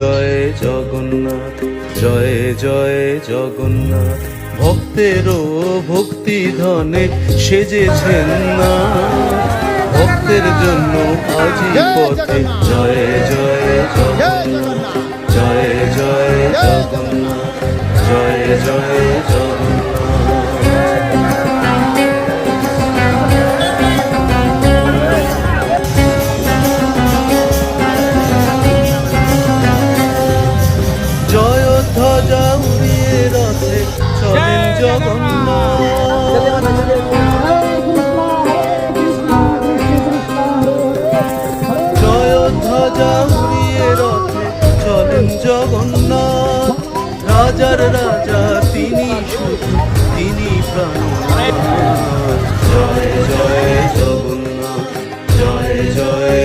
জয় জগন্নাথ, জয় জয় জগন্নাথ। ভক্তেরও ভক্তি ধনে সেজেছেন না, ভক্তের জন্য আজি পথে জয় জয় জগন্নাথ, জয় জয় জগন্নাথ, জয় জয় জগন্নাথ। জয় ধ্বজা উড়িয়ে রথে চলেন জগন্নাথ, জয় ধ্বজা উড়িয়ে রথে চলেন জগন্নাথ। রাজার রাজা তিনি শুধু, তিনি প্রাণনাথ। জয় জয় জগন্নাথ, জয় জয়